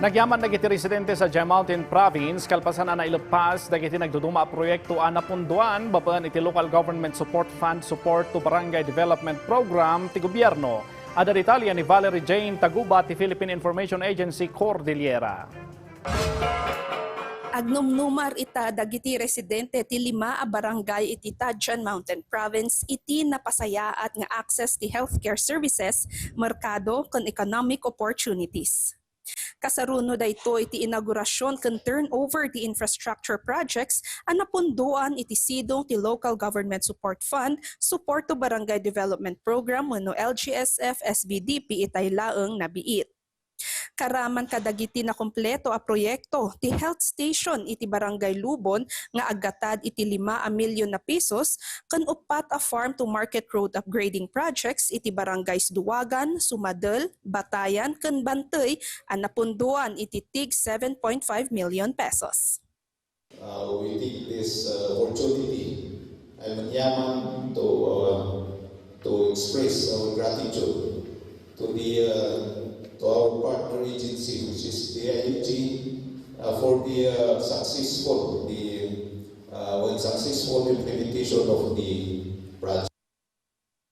Nagyaman dagiti residente sa Gem Mountain Province kalpasan na nailupas dagiti nagduduma proyekto anapunduan babaen iti Local Government Support Fund Support to Barangay Development Program ti gobyerno. Ada detalye ni Valerie Jane Taguba ti Philippine Information Agency Cordillera. Agnumnumar ita dagiti residente ti 5 a barangay iti Tadjan Mountain Province iti napasayaat nga access ti healthcare services, merkado ken economic opportunities. Kasaruno dayto iti inaugurasyon ken turnover ti infrastructure projects a napunduan iti sidong ti Local Government Support Fund Support to Barangay Development Program wenno LGSF SBDP itay laeng nabiit. Karaman kadagiti na kompleto a proyekto ti health station iti Barangay Lubon nga aggatad iti 5 milyon na pesos ken upat a farm to market road upgrading projects iti Barangays Duwagan, Sumadel, Batayan ken Bantay a napunduan iti tig 7.5 million pesos. We take this opportunity and manyaman to express our gratitude to our partner agency, which is the IUG, for the successful implementation of the project.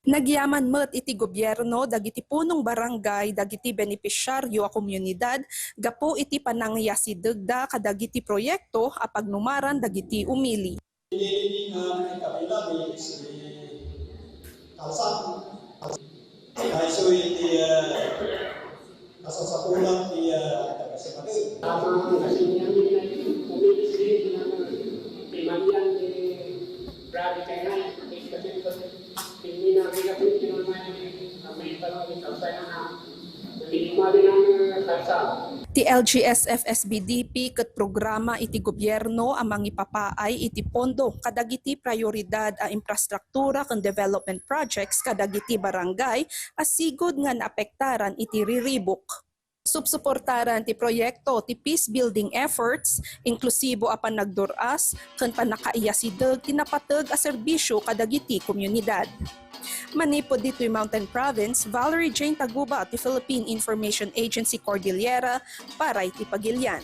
Nagyaman met iti gobyerno dagiti punong barangay dagiti benepisyaryo a komunidad gapo iti panangyasidegda kadagiti proyekto a pagnumaran dagiti umili. Iniling kabilang is kalsat. Ay so iti kasasapulan ti kasasapulan. Tama kasi niya umili na pimalian di grabe kaya kasi hindi na rin may tanong ito sa na pinimali ng kalsat. Ti LGSF SBDP ket programa iti gobyerno amang ipapaay iti pondo kadagiti prioridad a infrastruktura ken development projects kadagiti barangay asigod nga naapektaran iti riribuk. Subsuportaran ti proyekto ti peace building efforts, inklusibo a panagduras ken panakaiyasideg ti napateg a serbisyo kadagiti komunidad. Manipod dito'y Mountain Province, Valerie Jane Taguba, ti Philippine Information Agency Cordillera, para iti Pagilian.